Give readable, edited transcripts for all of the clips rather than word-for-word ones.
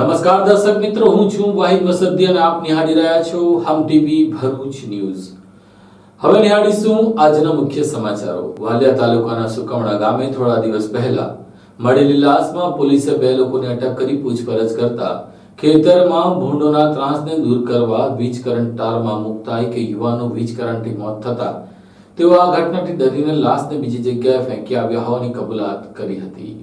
નમસ્કાર દર્શક મિત્રો, હું છું વાહિદ વસદી અને આપ નિહાળી રહ્યા છો હમ ટીવી ભરૂચ ન્યૂઝ। હવે નિહાળીશું આજના મુખ્ય સમાચારો। વાલિયા તાલુકાના સુકમણા ગામે થોડા દિવસ પહેલા મળેલી લાશમાં પોલીસે બે લોકોને અટક કરી પૂછપરછ કરતા ખેતરમાં ભૂંડોના ત્રાસને દૂર કરવા વીજ કરંટ તારમાં મુકતા એક યુવાનનું વીજ કરંટથી મોત થતા તેઓ આ ઘટનાથી ડરીને લાશને બીજી જગ્યાએ ફેંકી આવ્યા હોવાની કબૂલાત કરી હતી।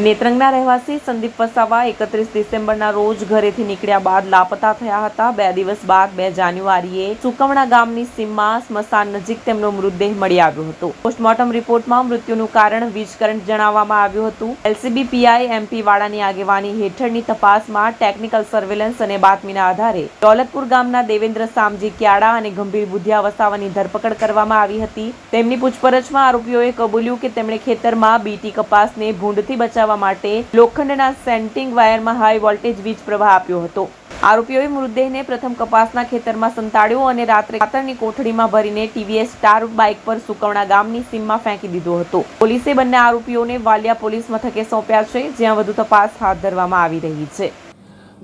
નેત્રંગના રહેવાસી સંદીપ વસાવા 31 ડિસેમ્બરના રોજ ઘરેથી નીકળ્યા બાદ લાપતા થયા હતા। 2 દિવસ બાદ 2 જાન્યુઆરીએ સુકમણા ગામની સીમમાં સ્મશાન નજીક તેમનો મૃતદેહ મળી આવ્યો હતો। પોસ્ટમોર્ટમ રિપોર્ટમાં મૃત્યુનું કારણ વીજ કરંટ જણાવવામાં આવ્યું હતું। એલસીબી પીઆઈ એમપી વાળાની આગેવાની હેઠળની તપાસમાં ટેકનિકલ સર્વેલન્સ અને બાતમીના આધારે દોલતપુર ગામના દેવેન્દ્ર સામજી ક્યાડા અને ગંભીર બુધિયા વસાવાની ધરપકડ કરવામાં આવી હતી। તેમની પૂછપરછમાં આરોપીઓએ કબૂલ્યું કે તેમણે ખેતરમાં બીટી કપાસને ભૂંડથી બચાવવા માટે લોખંડના સેન્ટિંગ વાયરમાં હાઈ વોલ્ટેજ વીજ પ્રવાહ આપ્યો હતો। આરોપીઓએ મૃતદેહને પ્રથમ કપાસના ખેતરમાં સંતાડ્યો અને રાત્રે ખાતરની કોથળીમાં ભરીને ટીવીએસ સ્ટાર બાઇક પર સુકવણા ગામની સીમમાં ફેંકી દીધો હતો। પોલીસે બંને આરોપીઓને વાલિયા પોલીસ મથકે સોંપ્યા છે, જ્યાં વધુ તપાસ હાથ ધરવામાં આવી રહી છે।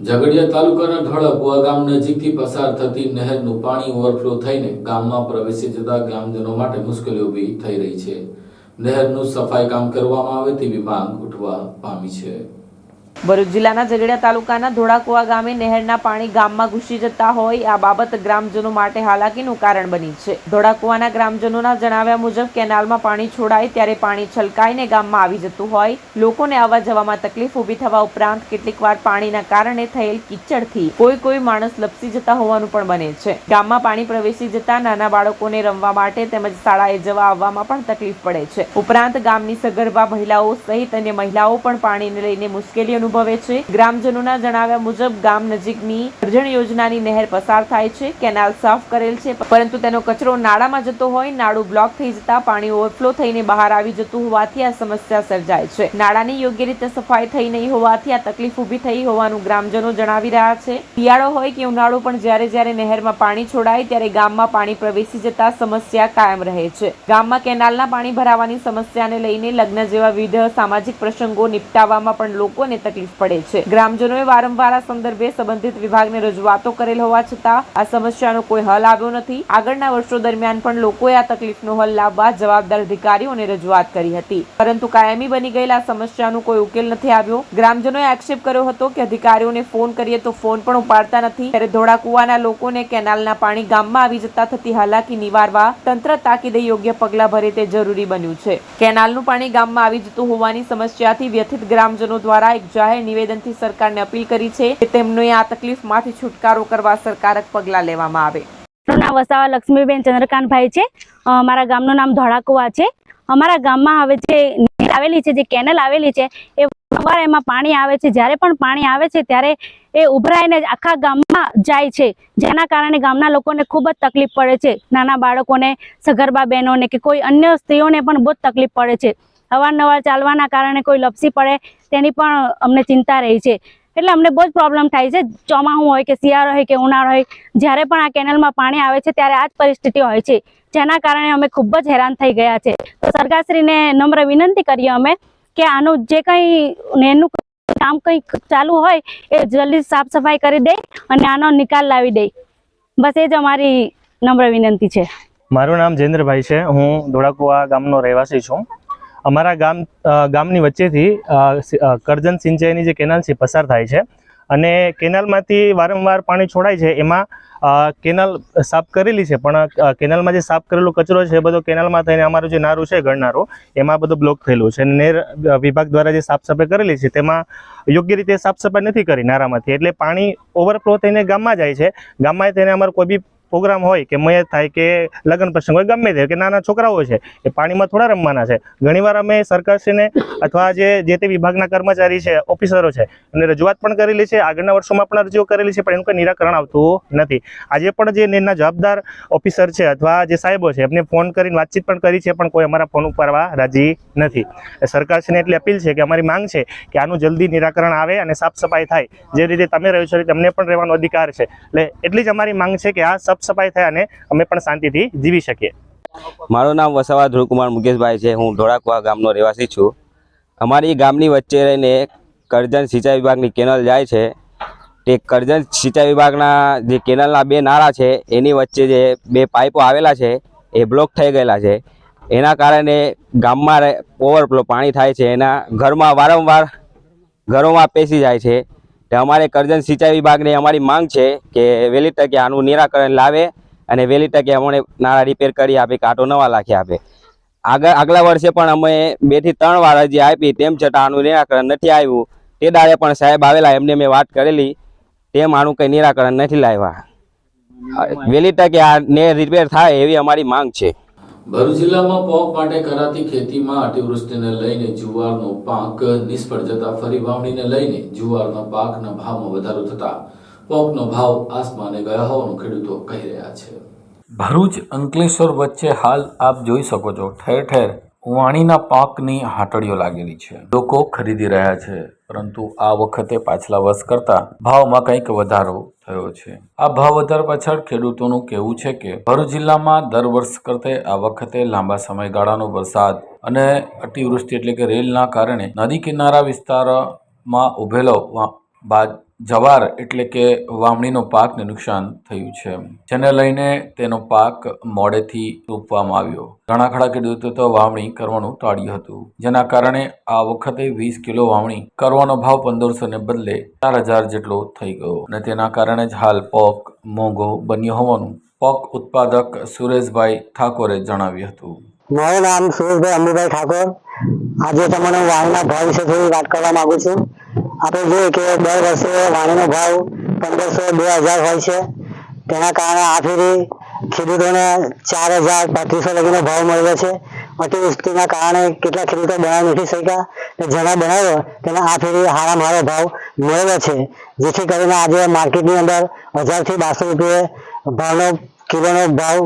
ઝઘડિયા તાલુકાના ધોળાકુવા ગામ નજીકથી પસાર થતી નહેરનું પાણી ઓવરફ્લો થઈને ગામમાં પ્રવેશી જતા ગ્રામજનો માટે મુશ્કેલીઓ ઊભી થઈ રહી છે। નહેરનું સફાઈ કામ કરવામાં આવે તેવી માંગ ઉઠવા પામી છે। ભરૂચ જિલ્લાના ઝઘડિયા તાલુકાના ધોળાકુવા ગામે નહેરના પાણી ગામમાં ઘૂસી જતા હોય આ બાબત ગ્રામજનો માટે હાલાકીનું કારણ બની છે। ધોળાકુવાના ગ્રામજનોના જણાવ્યા મુજબ કેનાલમાં પાણી છોડાય ત્યારે પાણી છલકાઈને ગામમાં આવી જતું હોય લોકોને આવવા જવામાં તકલીફ ઊભી થવા ઉપરાંત કેટલીકવાર પાણીના કારણે થયેલ કિચડથી કોઈ માણસ લપસી જતા હોવાનું પણ બને છે। ગામમાં પાણી પ્રવેશી જતા નાના બાળકોને રમવા માટે તેમજ શાળાએ જવા આવવામાં પણ તકલીફ પડે છે। ઉપરાંત ગામની સગર્ભા મહિલાઓ સહિત અન્ય મહિલાઓ પણ પાણીને લઈને મુશ્કેલી અનુભવે છે। ગ્રામજનોના જણાવ્યા મુજબ ગામ નજીકની સર્જણ યોજનાની નહેર પસાર થાય છે। કેનાલ સાફ કરેલ છે, પરંતુ તેનો કચરો નાળામાં જતો હોય નાળું બ્લોક થઈ જતા પાણી ઓવરફ્લો થઈને બહાર આવી જતું હોવાથી આ સમસ્યા સર્જાય છે। નાળાની યોગ્ય રીતે સફાઈ થઈ નહીં હોવાથી આ તકલીફ ઊભી થઈ હોવાનું ગ્રામજનો જણાવી રહ્યા છે। શિયાળો હોય કે ઉનાળો પણ જ્યારે નહેરમાં પાણી છોડાય ત્યારે ગામમાં પાણી પ્રવેશી જતા સમસ્યા કાયમ રહે છે। ગામમાં કેનાલના પાણી ભરાવાની સમસ્યાને લઈને લગ્ન જેવા વિવિધ સામાજિક પ્રસંગો નિપટાવવામાં પણ લોકોને તકલીફ પડે છે। ગ્રામજનોએ વારંવાર આ સંદર્ભે સંબંધિત વિભાગને રજૂઆતો કરેલ હોવા છતાં આ સમસ્યાનો કોઈ હલ આવ્યો નથી। આગળના વર્ષો દરમિયાન પણ લોકોએ આ તકલીફનો હલ લાવવા જવાબદાર અધિકારીઓને રજૂઆત કરી હતી, પરંતુ કાયમી બની ગયેલા સમસ્યાનો કોઈ ઉકેલ નથી આવ્યો। ગ્રામજનોએ આક્ષેપ કર્યો હતો કે અધિકારીઓને ફોન કરીએ તો ફોન પણ ઉપાડતા નથી, ત્યારે ધોળાકુવાના લોકોને કેનાલના પાણી ગામમાં આવી જતા થતી હાલાકી નિવારવા તંત્ર તાકીદે યોગ્ય પગલાં ભરે તે જરૂરી બન્યું છે। કેનાલનું પાણી ગામમાં આવી જતું હોવાની સમસ્યાથી વ્યથિત ગ્રામજનો દ્વારા એક જાહેર નિવેદનથી સરકારને અપીલ કરી છે કે તેમને આ તકલીફમાંથી છુટકારો કરવા સરકારક પગલાં લેવામાં આવે। મારું નામ વસાવા લક્ષ્મીબેન ચંદ્રકાંતભાઈ છે। મારા ગામનું નામ ધોળાકુવા છે। અમારા ગામમાં હવે જે નહેર આવેલી છે, જે કેનલ આવેલી છે, એ વારંવાર એમાં પાણી આવે છે। જ્યારે પણ પાણી આવે છે ત્યારે એ ઉભરાઈને આખા ગામમાં જાય છે, જેના કારણે ગામના લોકોને ખૂબ જ તકલીફ પડે છે। નાના બાળકોને, સગર્ભા બહેનોને કે કોઈ અન્ય સ્ત્રીઓને પણ બહુ જ તકલીફ પડે છે। અવારનવાર ચાલવાના કારણે કોઈ લપસી પડે તેની પણ અમને ચિંતા રહી છે। એટલે અમને બહુ જ પ્રોબ્લેમ થાય છે। ચોમાસું હોય કે શિયાળો હોય કે ઉનાળો હોય, જ્યારે પણ આ કેનલમાં પાણી આવે છે ત્યારે આ જ પરિસ્થિતિ હોય છે, જેના કારણે અમે ખૂબ જ હેરાન થઈ ગયા છે। તો સરકારશ્રીને નમ્ર વિનંતી કરીએ અમે કે આનું જે કંઈ નહેરનું કામ કંઈ ચાલુ હોય એ જલ્દી સાફ સફાઈ કરી દે અને આનો નિકાલ લાવી દે। બસ એ જ અમારી નમ્ર વિનંતી છે। મારું નામ જયેન્દ્રભાઈ છે। હું ધોળાકુવા ગામનો રહેવાસી છું। અમારા ગામની વચ્ચેથી કરજણ સિંચાઈની જે કેનાલ છે પસાર થાય છે, અને કેનાલમાંથી વારંવાર પાણી છોડાય છે। એમાં કેનાલ સાફ કરેલી છે, પણ કેનાલમાં જે સાફ કરેલો કચરો છે એ બધો કેનાલમાં થઈને અમારું જે નારું છે ગળનારું, એમાં બધું બ્લોક થયેલું છે। નહેર વિભાગ દ્વારા જે સાફ સફાઈ કરેલી છે તેમાં યોગ્ય રીતે સાફ સફાઈ નથી કરી નારામાંથી, એટલે પાણી ઓવરફ્લો થઈને ગામમાં જાય છે। ગામમાં થઈને અમારું કોઈ બી પ્રોગ્રામ હોય કે મયત થાય કે લગ્ન પ્રસંગ હોય, ગમે તે કે નાના છોકરાઓ છે એ પાણીમાં થોડા રમવાના છે। ઘણીવાર અમે સરકારશ્રીને અથવા જે તે વિભાગના કર્મચારી છે, ઓફિસરો છે, અને રજૂઆત પણ કરેલી છે। આગળના વર્ષોમાં પણ અરજીઓ કરેલી છે, પણ એનું કોઈ નિરાકરણ આવતું નથી। આજે પણ જે નહેરના જવાબદાર ઓફિસર છે અથવા જે સાહેબો છે એમને ફોન કરીને વાતચીત પણ કરી છે, પણ કોઈ અમારા ફોન ઉપાડવા રાજી નથી। સરકારશ્રીને એટલી અપીલ છે કે અમારી માંગ છે કે આનું જલ્દી નિરાકરણ આવે અને સાફ સફાઈ થાય। જે રીતે તમે રહ્યો છો તમને પણ રહેવાનો અધિકાર છે, એટલે એટલી જ અમારી માંગ છે કે આ સફાઈ થાય અને અમે પણ શાંતિથી જીવી શકીએ। મારું નામ વસાવા ધ્રુવકુમાર મુકેશભાઈ છે। હું ધોળાકુવા ગામનો રહેવાસી છું। અમારી ગામની વચ્ચે રહીને કરજણ સિંચાઈ વિભાગની કેનલ જાય છે તે કરજણ સિંચાઈ વિભાગના જે કેનલના બે નાળા છે એની વચ્ચે જે બે પાઇપો આવેલા છે એ બ્લોક થઈ ગયેલા છે. એના કારણે ગામમાં ઓવરફ્લો પાણી થાય છે. એના ઘરમાં વારંવાર ઘરોમાં પેસી જાય છે. તે અમારે કરજણ સિંચાઈ વિભાગને અમારી માંગ છે કે વહેલી તકે આનું નિરાકરણ લાવે અને વહેલી તકે અમને નાળા રિપેર કરી આપે, કાંટો નવા લાખી આપે. આગલા વર્ષે પણ અમે 2 થી 3 વાર અરજી આપી, તેમ છતાં આનું નિરાકરણ નથી આવ્યું. તે દાડે પણ સાહેબ આવેલા, એમને મેં વાત કરેલી, તેમ આનું કંઈ નિરાકરણ નથી લાવ્યા. વહેલી તકે આ ને રિપેર થાય એવી અમારી માંગ છે. ભરૂચ જિલ્લામાં પોંક માટે કરાતી ખેતીમાં અતિવૃષ્ટિને લઈને જુવારનો પાક નિષ્ફળ જતા ફરી વાવણીને લઈને જુવારના પાકના ભાવમાં વધારો થતા પોંકનો ભાવ આસમાને ગયા હોવાનું ખેડૂતો કહી રહ્યા છે. ભરૂચ અંકલેશ્વર વચ્ચે હાલ આપ જોઈ શકો છો, ઠેર ઠેર વાણીના પાકની હાટડીઓ લાગેલી છે. લોકો ખરીદી રહ્યા છે, પરંતુ આ વખતે પાછલા વર્ષ કરતા ભાવમાં કંઈક વધારો થયો છે. આ ભાવ વધારા પાછળ ખેડૂતોનું કહેવું છે કે ભરૂચ જિલ્લામાં દર વર્ષ કરતે આ વખતે લાંબા સમયગાળાનો વરસાદ અને અતિવૃષ્ટિ એટલે કે રેલના કારણે નદી કિનારા વિસ્તારમાં ઉભેલો જવાર એટલે કે વાવણીનો પાકને નુકસાન થયું છે, જેને લઈને તેનો પાક મોડેથી રોપવામાં આવ્યો. ઘણા ખરા ખેડૂતો તો વાવણી કરવાનું ટાળ્યું હતું, જેના કારણે આ વખતે 20 કિલો વાવણી કરવાનો ભાવ 1500 ને બદલે 4000 જેટલો થઈ ગયો અને તેના કારણે જ હાલ પોક મોંઘો બન્યો હોવાનું પોક ઉત્પાદક સુરેશભાઈ ઠાકોરે જણાવ્યું હતું. મારું નામ સુરેશભાઈ અંબુભાઈ ઠાકોર. આજે તમને વાણીના ભાવ વિશે થોડી વાત કરવા માંગુ છું. આપણે જોઈએ કે દર વર્ષે વાણીનો ભાવ 1500-2000 હોય છે. તેના કારણે આ ફેરી ખેડૂતોને 4000-3500 લગીનો ભાવ મળ્યો છે. અતિવૃષ્ટિના કારણે કેટલાક ખેડૂતો બનાવી નથી શક્યા, જેના બનાવ્યો તેને આ ફેરી હારામાં હારો ભાવ મળ્યો છે, જેથી કરીને આજે માર્કેટની અંદર 1000 થી 1200 રૂપિયે ભાવનો કિલોનો ભાવ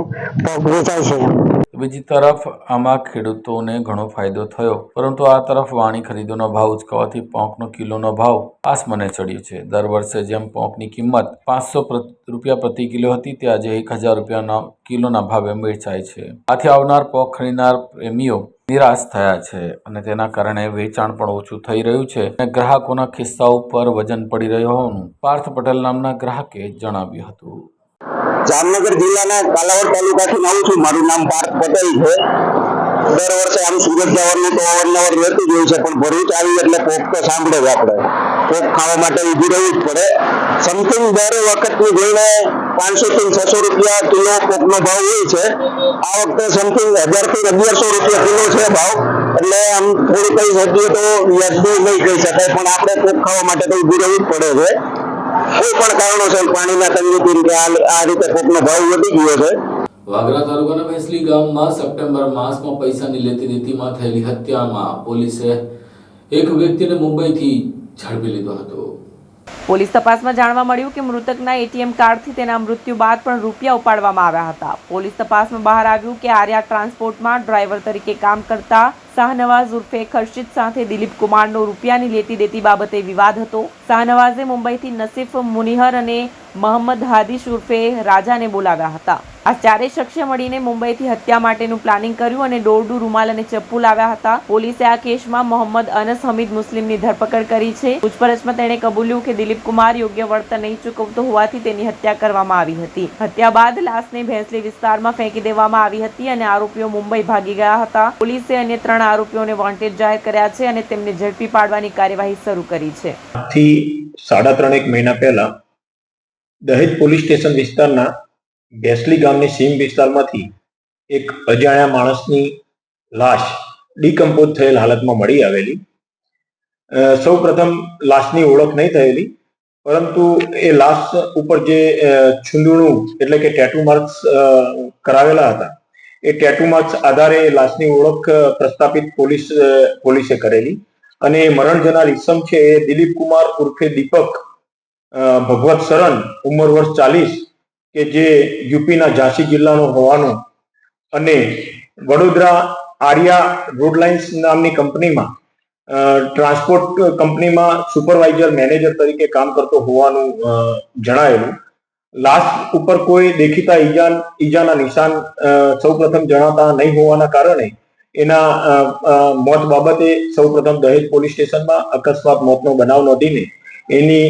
વેચાય છે. બીજી તરફ આમાં ખેડૂતોને ઘણો ફાયદો થયો, પરંતુ આ તરફ વાણી ખરીદોનો ભાવ ઉચકાવાથી પોંકનો કિલોનો ભાવ આસમાને ચડ્યો છે. દર વર્ષે જેમ પોંકની કિંમત 500 રૂપિયા પ્રતિ કિલો હતી, તે આજે 1000 રૂપિયાના કિલોના ભાવે વેચાય છે. આથી આવનાર પોંક ખરીદનાર પ્રેમીઓ નિરાશ થયા છે અને તેના કારણે વેચાણ પણ ઓછું થઈ રહ્યું છે અને ગ્રાહકોના ખિસ્સા ઉપર વજન પડી રહ્યું હોવાનું પાર્થ પટેલ નામના ગ્રાહકે જણાવ્યું હતું. જામનગર જિલ્લાના કાલાવડ તાલુકાથી આવું છું. મારું નામ પાર્થ પટેલ છે. દર વર્ષે આમ સુરત જવાનું તો અવારનવાર રહેતું જ હોય છે, પણ ભરૂચ આવી એટલે પોક તો સાંભળે જ. આપણે પોક ખાવા માટે ઊભી રહેવું જ પડે. સમથિંગ દર વખતની જોઈને 500 થી 600 રૂપિયા કિલો પોકનો ભાવ હોય છે. આ વખતે સમથિંગ 1000 થી 1100 રૂપિયા કિલો છે ભાવ. એટલે આમ થોડું કહી શકીએ તો વ્યાજબી નહીં કહી શકાય, પણ આપણે પોક ખાવા માટે તો ઊભી રહેવું જ પડે છે. કોઈ પણ કારણોસર પાણીના તંગી આ રીતે પોકનો ભાવ વધી ગયો છે. વાગરા તાલુકાના ભેંસલી ગામમાં સપ્ટેમ્બર માસમાં પૈસાની લેતી દેતીમાં થયેલી હત્યામાં પોલીસે એક વ્યક્તિને મુંબઈથી ઝડપી લીધો હતો. પોલીસ તપાસમાં જાણવા મળ્યું કે મૃતકના એટીએમ કાર્ડથી તેના મૃત્યુ બાદ પણ રૂપિયા ઉપાડવામાં આવ્યા હતા. પોલીસ તપાસમાં બહાર આવ્યું કે આર્યા ટ્રાન્સપોર્ટમાં ડ્રાઈવર તરીકે કામ કરતા શાહનવાઝ ઉર્ફે ખર્શિદ સાથે દિલીપ કુમારનો રૂપિયાની લેતી દેતી બાબતે વિવાદ હતો. શાહનવાઝે મુંબઈથી નસીફ મુનિહર અને મોહમ્મદ હાદિશ ઉર્ફે રાજાને બોલાવ્યા હતા. આ ચારેય શખ્સે મળીને મુંબઈથી હત્યા માટેનું પ્લાનિંગ કર્યું અને દોરડું, રૂમાલ અને ચપ્પુ લાવ્યા હતા. પોલીસે આ કેસમાં મોહમ્મદ અનસ હમીદ મુસ્લિમની ધરપકડ કરી છે. પૂછપરછમાં તેણે કબૂલ્યું કે દિલીપ કુમાર યોગ્ય વળતર નહીં ચૂકવતો હોવાથી તેની હત્યા કરવામાં આવી હતી. હત્યા બાદ લાશને ભેંસલી વિસ્તારમાં ફેંકી દેવામાં આવી હતી અને આરોપીઓ મુંબઈ ભાગી ગયા હતા. પોલીસે અન્ય 3 આરોપીઓને વોન્ટેડ જાહેર કર્યા છે અને તેમને ઝડપી પાડવાની કાર્યવાહી શરૂ કરી છે. થી 3.5 મહિના પહેલા દહેજ પોલીસ સ્ટેશન વિસ્તારના ભેંસલી ગામની સીમ વિસ્તારમાંથી એક અજાણ્યા માણસની લાશ ડીકમ્પોઝ થયેલ હાલતમાં મળી આવેલી. સૌ પ્રથમ લાશની ઓળખ નહીં થયેલી, પરંતુ એ લાશ ઉપર જે છૂંદણું એટલે કે ટેટુ માર્ક્સ કરાવેલા હતા, એ ટેટુ માર્ક્સ આધારે લાશની ઓળખ પ્રસ્થાપિત પોલીસે કરેલી અને મરણ જનાર ઈસમ છે એ દિલીપ કુમાર ઉર્ફે દીપક ભગવત શરણ, ઉંમર વર્ષ 40, કે જે યુપીના ઝાંસી જિલ્લાનો હોવાનો અને વડોદરા આર્યા રોડ લાઇન્સ નામની કંપનીમાં ટ્રાન્સપોર્ટ કંપનીમાં સુપરવાઇઝર મેનેજર તરીકે કામ કરતો હોવાનું જણાયેલું. લાશ ઉપર કોઈ દેખીતા ઈજાના નિશાન સૌપ્રથમ જણાતા નહીં હોવાના કારણે એના મોત બાબતે સૌપ્રથમ દહેજ પોલીસ સ્ટેશનમાં અકસ્માત મોતનો બનાવ નોંધીને એની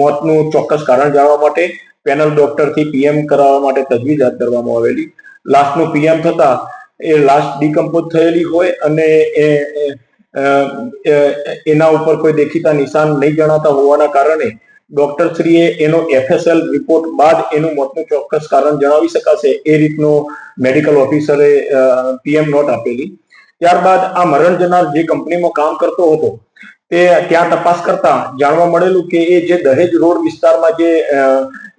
મોતનું ચોક્કસ કારણ જાણવા માટે પેનલ ડોક્ટરથી પીએમ કરાવવા માટે તજવીજ હાથ ધરવામાં આવેલી. લાશનું પીએમ થતા એ લાશ ડિકમ્પોઝ થયેલી હોય અને એના ઉપર કોઈ દેખીતા નિશાન નહીં જણાતા હોવાના કારણે ડોક્ટરશ્રીએ એનો એફએસએલ રિપોર્ટ બાદ એનું મોતનું ચોક્કસ કારણ જણાવી શકાશે એ રીતનો મેડિકલ ઓફિસરે પીએમ નોટ આપેલી. ત્યારબાદ આ મરણ જનાર જે કંપનીમાં કામ કરતો હતો તે ત્યાં તપાસ કરતા જાણવા મળેલું કે એ જે દહેજ રોડ વિસ્તારમાં જે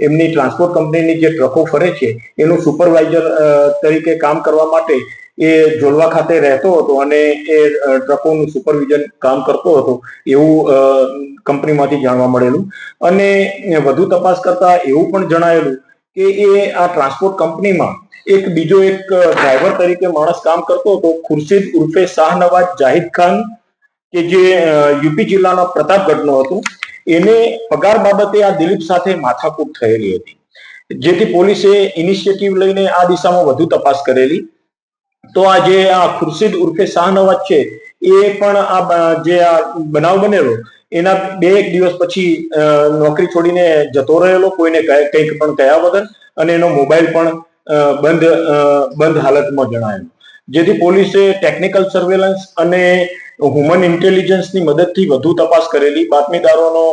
એમની ટ્રાન્સપોર્ટ કંપનીની જે ટ્રકો ફરે છે એનું સુપરવાઇઝર તરીકે કામ કરવા માટે એ જોલવા ખાતે રહેતો હતો અને એ ટ્રકોનું સુપરવિઝન કામ કરતો હતો એવું કંપનીમાંથી જાણવા મળેલું. અને વધુ તપાસ કરતા એવું પણ જણાયેલું કે એ આ ટ્રાન્સપોર્ટ કંપનીમાં બીજો એક ડ્રાઈવર તરીકે માણસ કામ કરતો હતો, ખુરશીદ ઉર્ફે શાહનવાજ જાહિદ ખાન, કે જે યુપી જિલ્લાના પ્રતાપગઢનો હતો. એને પગાર બાબતે આ દિલીપ સાથે માથાકૂટ થયેલી હતી, જેથી પોલીસે ઇનિશિયેટિવ લઈને આ દિશામાં વધુ તપાસ કરેલી. તો આ જે ખુરશીદ ઉર્ફે શાહનવાજ છે એ પણ આ જે આ બનાવ બનેલો એના 2-1 દિવસ પછી નોકરી છોડીને જતો રહેલો, કોઈને કંઈક પણ કહ્યા વગર, અને એનો મોબાઈલ પણ બંધ હાલતમાં જણાયો. જેથી પોલીસે ટેકનિકલ સર્વેલન્સ અને હ્યુમન ઇન્ટેલિજન્સની મદદથી વધુ તપાસ કરેલી. બાતમીદારોનો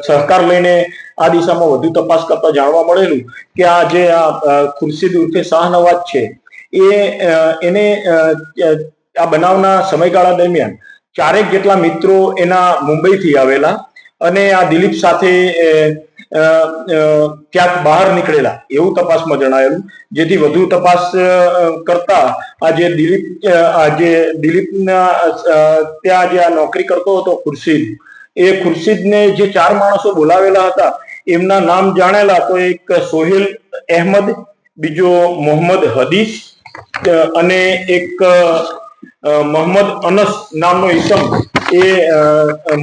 સહકાર લઈને આ દિશામાં વધુ તપાસ કરતા જાણવા મળેલું કે આ જે ખુરશીદ ઉર્ફે શાહનવાજ છે એને આ બનાવના સમયગાળા દરમિયાન 4 જેટલા મિત્રો એના મુંબઈથી આવેલા અને આ દિલીપ સાથે ક્યાંક બહાર નીકળેલા એવું તપાસમાં જણાયેલું. જેથી વધુ તપાસ કરતા આ જે દિલીપના ત્યાં જે આ નોકરી કરતો હતો ખુરશીદ, એ ખુરશીદને જે 4 માણસો બોલાવેલા હતા એમના નામ જાણેલા તો એક સોહેલ અહેમદ, બીજો મોહમ્મદ હદીસ અને એક મોહમ્મદ અનસ નામનો ઈસમ એ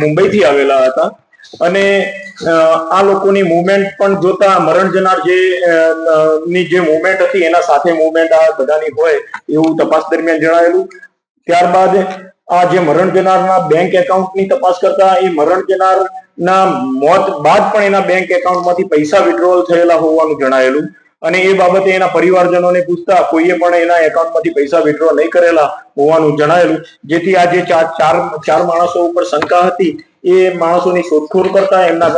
મુંબઈથી આવેલા હતા. અને આ લોકોની મુવમેન્ટ પણ જોતા મરણ જનાર ની જે મુવમેન્ટ હતી એના સાથે મુવમેન્ટ આ બધાની હોય એવું તપાસ દરમિયાન જણાયેલું. ત્યારબાદ આ જે મરણ જનારના બેંક એકાઉન્ટની તપાસ કરતા એ મરણ જનારના મોત બાદ પણ એના બેંક એકાઉન્ટમાંથી પૈસા વિડ્રોવલ થયેલા હોવાનું જણાયેલું. અને એ બાબતે એના પરિવારજનોને પૂછતા કોઈએ પણ એના એકાઉન્ટમાંથી પૈસા વિડ્રો નહીં કરેલા હોવાનું જણાયેલું. જેથી આ જે ચાર માણસો ઉપર શંકા હતી એ માણસોની શોધખોળ કરતા એમના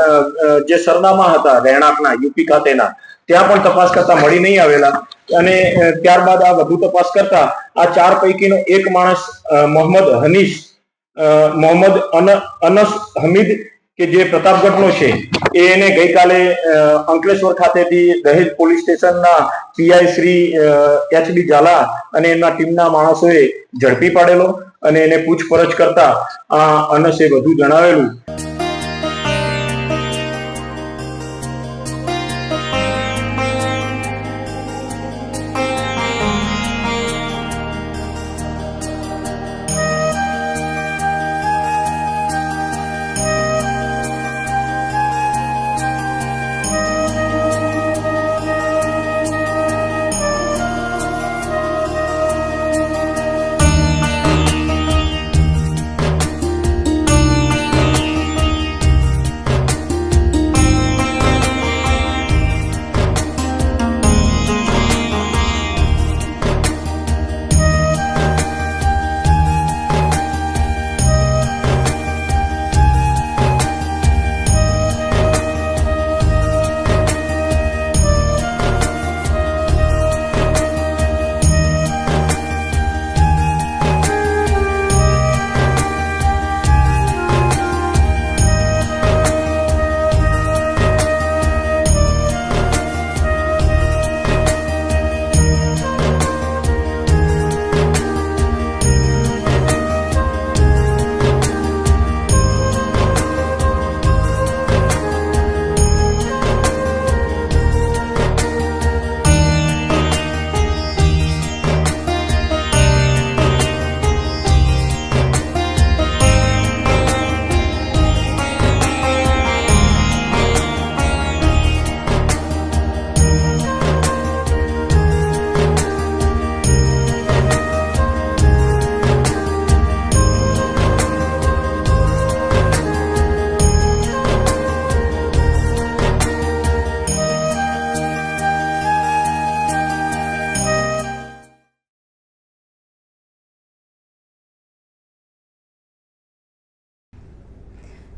જે સરનામા હતા રહેણાંકના યુપી ખાતેના ત્યાં પણ તપાસ કરતા મળી નહીં આવેલા. અને ત્યારબાદ આ વધુ તપાસ કરતા આ 4 પૈકીનો એક માણસ મોહમ્મદ અનસ હમીદ કે જે પ્રતાપગઢનો છે એને ગઈકાલે અંકલેશ્વર ખાતેથી દહેજ પોલીસ સ્ટેશનના પીઆઈ શ્રી એચડી ઝાલા અને એમના ટીમના માણસોએ ઝડપી પાડેલો અને એને પૂછપરછ કરતા આ અનસે વધુ જણાવેલું.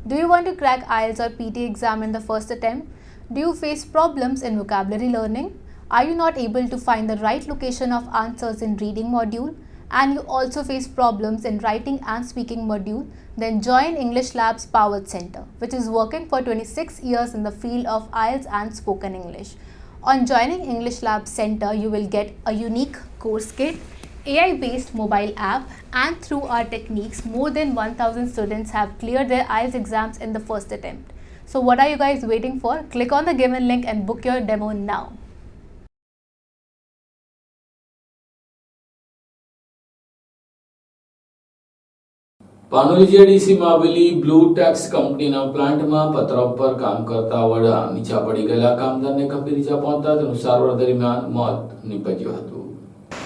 Do you want to crack IELTS or PT exam in the first attempt? Do you face problems in vocabulary learning? Are you not able to find the right location of answers in reading module? And you also face problems in writing and speaking module? Then join English Labs Powered Center, which is working for 26 years in the field of IELTS and spoken English. On joining English Labs Center, you will get a unique course kit, AI-based mobile app, and through our techniques, more than 1,000 students have cleared their IELTS exams in the first attempt. So what are you guys waiting for? Click on the given link and book your demo now. Panoli જીઆઈડીસીમાં આવેલી blue tax કંપનીના પ્લાન્ટમાં પતરા ઉપર કામ કરતા વડા નીચા પડી ગયેલા કામદારને ગંભીર ઇજા પહોંચતા તેનું સારવાર દરમિયાન મોત નીપજ્યું હતું.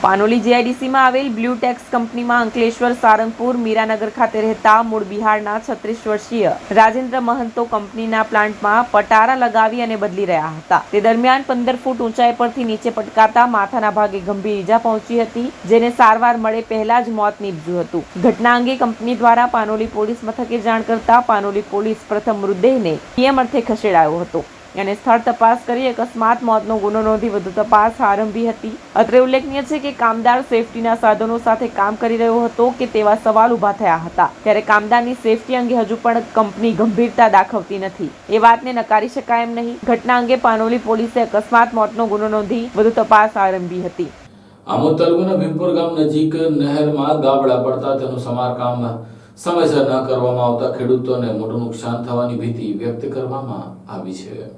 પાનોલી જીઆઈડીસીમાં આવેલ બ્લુ ટેક્સ કંપનીમાં અંકલેશ્વર, સારંગપુર, મીરાનગર ખાતે રહેતા મૂળ બિહારના 36 વર્ષીય રાજેન્દ્ર મહંતો કંપનીના પ્લાન્ટમાં પટારા લગાવી અને બદલી રહ્યા હતા. તે દરમિયાન 15 ફૂટ ઊંચાઈ પરથી નીચે પટકાતા માથાના ભાગે ગંભીર ઈજા પહોંચી હતી, જેને સારવાર મળે પહેલા જ મોત નીપજ્યું હતું. ઘટના અંગે કંપની દ્વારા પાનોલી પોલીસ મથકે જાણ કરતા પાનોલી પોલીસ પ્રથમ મૃતદેહને પીએમ અર્થે ખસેડાયો હતો અને સ્થળ તપાસ કરી અકસ્માત મોતનો ગુનો નોંધી વધુ તપાસ આરંભી હતી. અત્રે ઉલ્લેખનીય છે કે કામદાર સેફટીના સાધનો સાથે કામ કરી રહ્યો હતો કે તેવા સવાલ ઊભા થયા હતા, ત્યારે કામદારની સેફટી અંગે હજુ પણ કંપની ગંભીરતા દાખવતી નથી. એ વાતને નકારી શકાય એમ નહીં. ઘટના અંગે પાનોલી પોલીસે અકસ્માત મોતનો ગુનો નોંધી વધુ તપાસ આરંભી હતી. આમોદ તાલુકાના ભીમપુર ગામ નજીક નહેરમાં ગાબડા પડતા તેનું સમારકામ સમયસર ન કરવામાં આવતા ખેડૂતોને મોટું નુકસાન થવાની ભીતિ વ્યક્ત કરવામાં આવી છે.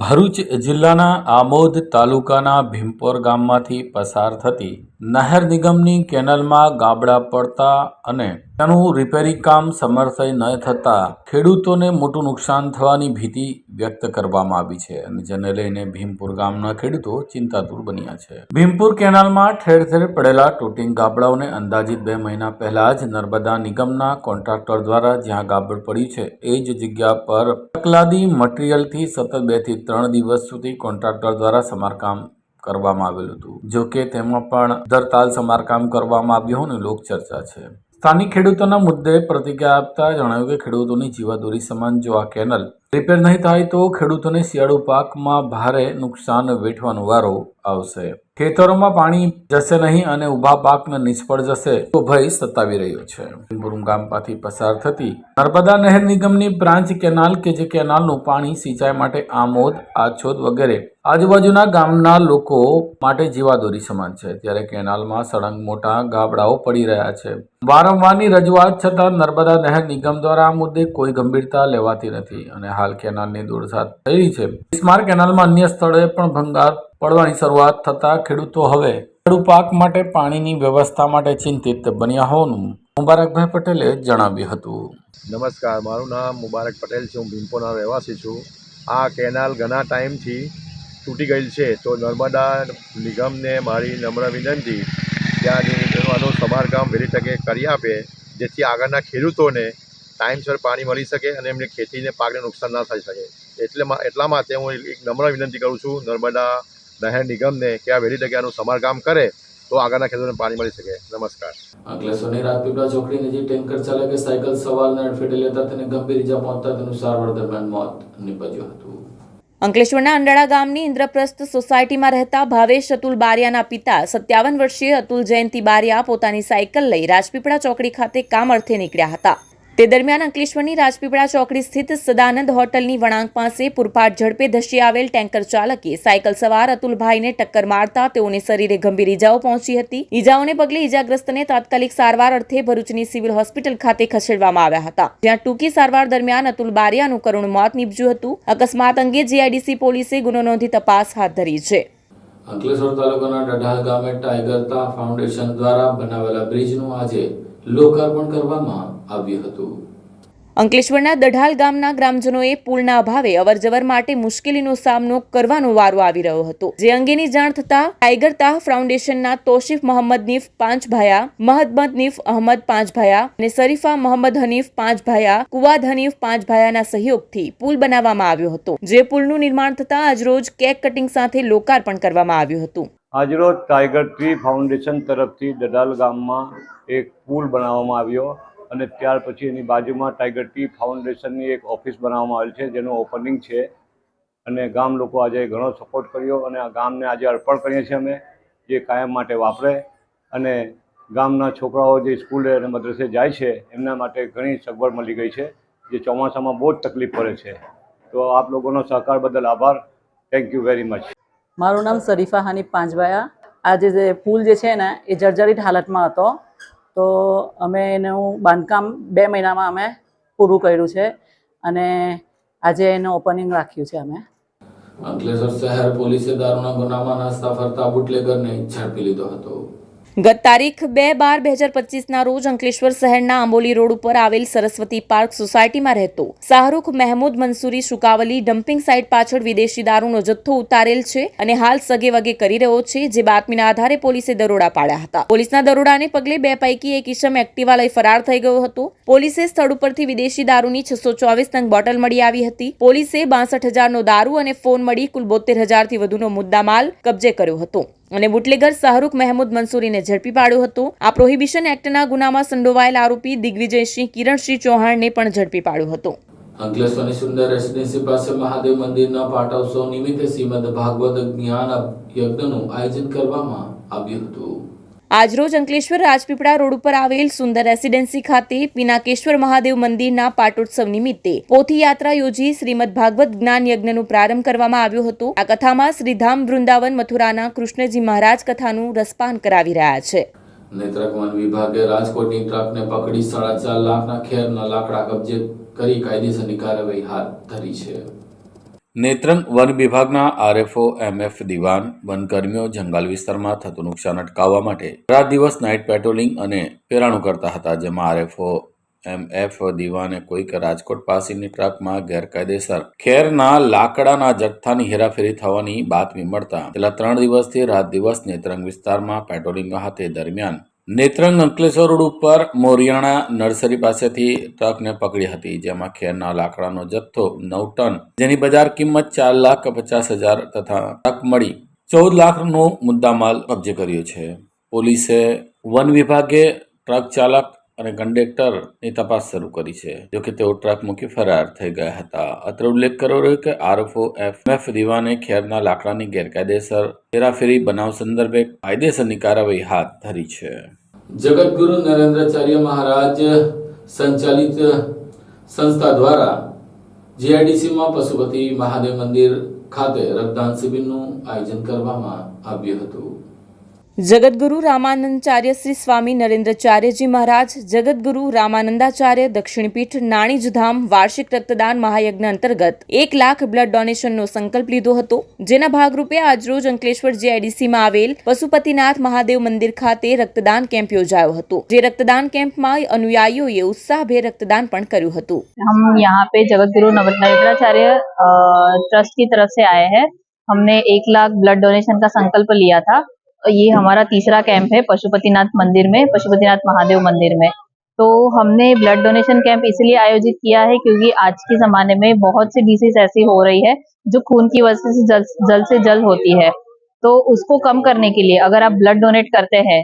ભરૂચ જિલ્લાના આમોદ તાલુકાના ભીમપોર ગામમાંથી પસાર થતી નહેર નિગમની કેનલમાં ગાબડા પડતા અને તેનું રિપેરિંગ કામ સમયસર ન થતા ખેડૂતોને મોટું નુકસાન થવાની ભીતિ વ્યક્ત કરવામાં આવી છે અને જેને લઈને ભીમપુર ગામના ખેડૂતો ચિંતાતુર બન્યા છે. ભીમપુર કેનાલમાં ઠેર ઠેર પડેલા તૂટેલા ગાબડાઓને અંદાજિત 2 મહિના પહેલા જ નર્મદા નિગમના કોન્ટ્રાક્ટર દ્વારા જ્યાં ગાબડ પડી છે એ જ જગ્યા પર તકલાદી મટીરીયલથી સતત 2 થી 3 દિવસ સુધી કોન્ટ્રાક્ટર દ્વારા સમારકામ કરવામાં આવેલું હતું. જો કે તેમાં પણ દરતાલ સમારકામ કરવામાં આવ્યું હોવાની લોકચર્ચા છે. સ્થાનિક ખેડૂતોના મુદ્દે પ્રતિક્રિયા આપતા જણાવ્યું કે ખેડૂતોની જીવાદોરી સમાન જો આ કેનલ રિપેર નહીં થાય તો ખેડૂતોને શિયાળુ પાકમાં ભારે નુકસાન વેઠવાનો વારો આવશે. ખેતરોમાં પાણી જશે નહીં અને ઊભા પાકને નિષ્ફળ જશે તો ભય સતાવી રહ્યો છે. ભીમપુર ગામમાંથી પસાર થતી નર્મદા નહેર નિગમની બ્રાન્ચ કેનાલ કે જે કેનાલનું પાણી સિંચાઈ માટે આમોદ, આછોદ વગેરે આજુબાજુના ગામના લોકો માટે જીવાદોરી સમાન છે, ત્યારે કેનાલમાં સળંગ મોટા ગાબડાઓ પડી રહ્યા છે. વારંવારની રજૂઆત છતાં નર્મદા નહેર નિગમ દ્વારા આ મુદ્દે કોઈ ગંભીરતા લેવાતી નથી અને હાલ કેનાલની દોડધામ થઈ છે. બિસ્માર કેનાલમાં અન્ય સ્થળોએ પણ ભંગાર પડવાની શરૂઆત થતા ખેડૂતો હવે ખેડૂ પાક માટે પાણીની વ્યવસ્થા માટે ચિંતિત બન્યા હોવાનું મુબારકભાઈ પટેલે જણાવ્યું હતું. નમસ્કાર, મારું નામ મુબારક પટેલ છે. હું ભીમપોરના રહેવાસી છું. આ કેનાલ ઘણા ટાઈમથી તૂટી ગયેલ છે, તો નર્મદા નિગમને મારી નમ્ર વિનંતી ત્યાં આનું સમારકામ વહેલી તકે કરી આપે, જેથી આગળના ખેડૂતોને ટાઈમસર પાણી મળી શકે અને એમને ખેતીને પાકને નુકસાન ના થઈ શકે. એટલા માટે હું એક નમ્ર વિનંતી કરું છું નર્મદા નહેર નિગમને કે આ વહેલી તકે આનું સમારકામ કરે તો આગળના ખેડૂતોને પાણી મળી શકે. નમસ્કાર. અંકલેશ્વરની રાજપીપળા ચોકડી નજીક ટેન્કર ચાલકે સાયકલ સવારને અડફેટે લેતા તેને ગંભીર ઇજા પહોંચતા તેનું સારવાર દરમિયાન મોત નીપજ્યું હતું. અંકલેશ્વરના અંડાળા ગામની ઇન્દ્રપ્રસ્થ સોસાયટીમાં રહેતા ભાવેશ અતુલ બારિયાના પિતા 57 વર્ષીય અતુલ જયંતિ બારિયા પોતાની સાયકલ લઈ રાજપીપળા ચોકડી ખાતે કામ અર્થે નીકળ્યા હતા. તે દરમિયાન અંકલેશ્વરની રાજપીપળા ચોકડી સ્થિત સદાનંદ હોટલની વળાંક પાસે પૂરપાટ ઝડપે ધસી આવેલ ટેન્કર ચાલકે સાયકલ સવાર અતુલભાઈને ટક્કર મારતા તેઓને શરીરે ગંભીર ઈજાઓ પહોંચી હતી. ઈજાઓને પગલે ઈજાગ્રસ્તને તાત્કાલિક સારવાર અર્થે ભરૂચની સિવિલ હોસ્પિટલ ખાતે ખસેડવામાં આવ્યા હતા, જ્યાં ટૂંકી સારવાર દરમિયાન અતુલ બારિયાનું કરુણ મોત નીપજ્યું હતું. અકસ્માત અંગે જીઆઈડીસી પોલીસે ગુનો નોંધી તપાસ હાથ ધરી છે. અંકલેશ્વર તાલુકાના ડઢાલ ગામે ટાઈગરતા ફાઉન્ડેશન દ્વારા બનાવેલા બ્રિજનું આજે લોકાર્પણ કરવામાં આવ્યું હતું. અંકલેશ્વરના દઢાલ ગામના ગ્રામજનોએ પુલના અભાવે અવરજવર માટે મુશ્કેલીનો સામનો કરવાનો વારો આવી રહ્યો હતો, જે અંગેની જાણ થતા ટાઈગરતા ફાઉન્ડેશનના તોશીફ મોહમ્મદ નીફ પાંચભાયા, મહમ્મદ નીફ અહમદ પાંચભાયા અને શરીફા મોહમ્મદ હનીફ પાંચભાયા, કુવાદ હનીફ પાંચભાયાના સહયોગથી પુલ બનાવવામાં આવ્યો હતો, જે પુલનું નિર્માણ થતા આજરોજ કેક કટિંગ સાથે લોકાર્પણ કરવામાં આવ્યું હતું. આજરોજ ટાઈગર ટ્રી ફાઉન્ડેશન તરફથી દઢાલ ગામમાં એક પુલ બનાવવામાં આવ્યો. અને ત્યાર પછી એની બાજુમાં ટાઈગર ટી ફાઉન્ડેશનની એક ઓફિસ બનાવવામાં આવેલ છે, જેનું ઓપનિંગ છે. અને ગામ લોકો આજે ઘણો સપોર્ટ કર્યો અને આ ગામને આજે અર્પણ કરીએ છીએ અમે, જે કાયમ માટે વાપરે. અને ગામના છોકરાઓ જે સ્કૂલે અને મદ્રસે જાય છે એમના માટે ઘણી સગવડ મળી ગઈ છે, જે ચોમાસામાં બહુ જ તકલીફ પડે છે. તો આપ લોકોનો સહકાર બદલ આભાર. Thank you very much. મારું નામ શરીફા હાનિફ પાંચવાયા. આજે જે પુલ જે છે ને એ જર્જરિત હાલતમાં હતો, તો અમે એનું બાંધકામ 2 મહિનામાં અમે પૂરું કર્યું છે અને આજે એનું ઓપનિંગ રાખ્યું છે અમે. અંકલેશ્વર શહેર પોલીસે દારૂના ગુનામાં નાસ્તા ફરતા બુટલેગરને ઝડપી લીધો હતો. ગત તારીખ 2/12/2025ના રોજ અંકલેશ્વર શહેરના આંબોલી રોડ ઉપર આવેલ સરસ્વતી પાર્ક સોસાયટીમાં રહેતો શાહરૂખ મહેમૂદ મંસૂરી શુકાવલી ડમ્પિંગ સાઇટ પાછળ વિદેશી દારૂનો જથ્થો ઉતારેલ છે અને હાલ સગે વગે કરી રહ્યો છે, જે બાતમીના આધારે પોલીસે દરોડા પાડ્યા હતા. પોલીસના દરોડાને પગલે 2 પૈકી એક ઈસમ એક્ટિવા લઈ ફરાર થઈ ગયો હતો. પોલીસે સ્થળ ઉપરથી વિદેશી દારૂની 624 નંગ બોટલ મળી આવી હતી. પોલીસે 62,000નો દારૂ અને ફોન મળી કુલ 72,000થી વધુનો મુદ્દામાલ કબજે કર્યો હતો અને બુટલેગર શાહરૂખ મહેમૂદ મંસૂરીને ઝડપી પાડ્યો હતો. આ પ્રોહિબિશન એક્ટના ગુનામાં સંડોવાયેલ આરોપી દિગ્વિજયસિંહ કિરણસિંહ ચૌહાણને પણ ઝડપી પાડ્યો હતો. અંકલેશ્વરની સુંદર રેસિડેન્સી પાસે મહાદેવ મંદિરના પાટોત્સવ નિમિત્તે શ્રીમદ ભાગવત જ્ઞાન યજ્ઞનું આયોજન કરવામાં આવ્યું હતું. આજરોજ અંકલેશ્વર રાજપીપળા રોડ ઉપર આવેલ સુંદર રેસિડેન્સી ખાતે પિનાકેશ્વર મહાદેવ મંદિરના પાટોત્સવ નિમિત્તે પોથી યાત્રા યોજી શ્રીમદ ભાગવત જ્ઞાન યજ્ઞનું પ્રારંભ કરવામાં આવ્યો હતો. આ કથામાં શ્રીધામ વૃંદાવન મથુરાના કૃષ્ણજી મહારાજ કથાનું રસપાન કરાવી રહ્યા છે. નેત્રક વન વિભાગે રાજકોટની ટ્રકને પકડી 4.5 લાખના ખેરના લાકડા કબજે કરી કાયદેસરની કાર્યવાહી હાથ ધરી છે. નેત્રંગ વન વિભાગના આરએફઓ એમએફ દિવાન વનકર્મીઓ જંગલ વિસ્તારમાં થતું નુકસાન અટકાવવા માટે રાત દિવસ નાઇટ પેટ્રોલિંગ અને પેરાણું કરતા હતા, જેમાં આરએફઓ એમએફ દિવાને કોઈક રાજકોટ પાસેની ટ્રકમાં ગેરકાયદેસર ખેરના લાકડાના જથ્થાની હેરાફેરી થવાની બાતમી મળતા છેલ્લા 3 દિવસથી રાત દિવસ નેત્રંગ વિસ્તારમાં પેટ્રોલિંગ હાથે દરમિયાન નેત્રંગ અંકલેશ્વર રોડ ઉપર મોરિયાણા નર્સરી પાસેથી ટ્રકને પકડી હતી, જેમાં ખેરના લાકડાનો જથ્થો 9 ટન, જેની બજાર કિંમત 4,50,000 તથા ટ્રક મળી 14 લાખનો મુદ્દામાલ કબજે કર્યો છે. પોલીસે વન વિભાગે ટ્રક ચાલક અને કંડક્ટરની તપાસ શરૂ કરી છે, જોકે તેઓ ટ્રક મૂકી ફરાર થઈ ગયા હતા. અત્રે ઉલ્લેખ કર્યો રહ્યો કે આરએફઓ એમએફ દિવાને ખેરના લાકડાની ગેરકાયદેસર હેરાફેરી બનાવ સંદર્ભે કાયદેસરની કાર્યવાહી હાથ ધરી છે. જગતગુરુ નરેન્દ્રાચાર્ય મહારાજ સંચાલિત સંસ્થા દ્વારા જીઆઈડીસીમાં પશુપતિ મહાદેવ મંદિર ખાતે રક્તદાન શિબિરનું આયોજન કરવામાં આવ્યું હતું. જગતગુરુ રામાનંદાચાર્ય શ્રી સ્વામી નરેન્દ્રાચાર્યજી મહારાજ જગતગુરુ રામાનંદાચાર્ય દક્ષિણપીઠ નાણીજધામ વાર્ષિક રક્તદાન મહાયજ્ઞ અંતર્ગત 1 લાખ બ્લડ ડોનેશનનો સંકલ્પ લીધો હતો, જેના ભાગરૂપે આજરોજ અંકલેશ્વર જીઆઈડીસીમાં આવેલ પશુપતિનાથ મહાદેવ મંદિર ખાતે રક્તદાન કેમ્પ યોજાયો હતો, જે રક્તદાન કેમ્પમાં અનુયાયીઓએ ઉત્સાહભેર રક્તદાન પણ કર્યું હતું. हम यहाँ पे जगतगुरु नरेंद्राचार्य ट्रस्ट की तरफ से आए हैं. हमने 1 लाख ब्लड डोनेशन का संकल्प लिया था. ये हमारा तीसरा कैंप है पशुपतिनाथ मंदिर में, पशुपतिनाथ महादेव मंदिर में. तो हमने ब्लड डोनेशन कैंप इसलिए आयोजित किया है क्योंकि आज के ज़माने में बहुत सी डिसीज ऐसी हो रही है जो खून की वजह से जल्द से जल्द होती है. तो उसको कम करने के लिए अगर आप ब्लड डोनेट करते हैं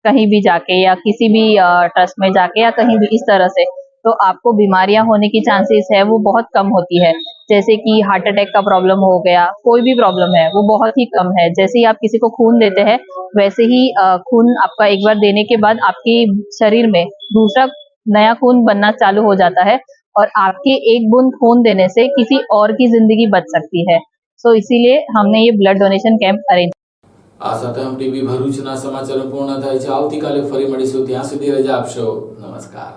कहीं भी जाके या किसी भी ट्रस्ट में जाके या कहीं भी इस तरह से, तो आपको बीमारियां होने की चांसेस है वो बहुत कम होती है. जैसे कि हार्ट अटैक का प्रॉब्लम हो गया, कोई भी प्रॉब्लम है वो बहुत ही कम है. जैसे ही आप किसी को खून देते हैं वैसे ही खून आपका एक बार देने के बाद आपके शरीर में दूसरा नया खून बनना चालू हो जाता है और आपके एक बूंद खून देने से किसी और की जिंदगी बच सकती है. सो इसीलिए हमने ये ब्लड डोनेशन कैंप अरेंज. આ સાથે हम ટીવી ભરૂચના સમાચારો પૂર્ણ થાય છે. આવતીકાલે ફરી મળીશું, ત્યાં સુધી રજા આપશો. નમસ્કાર.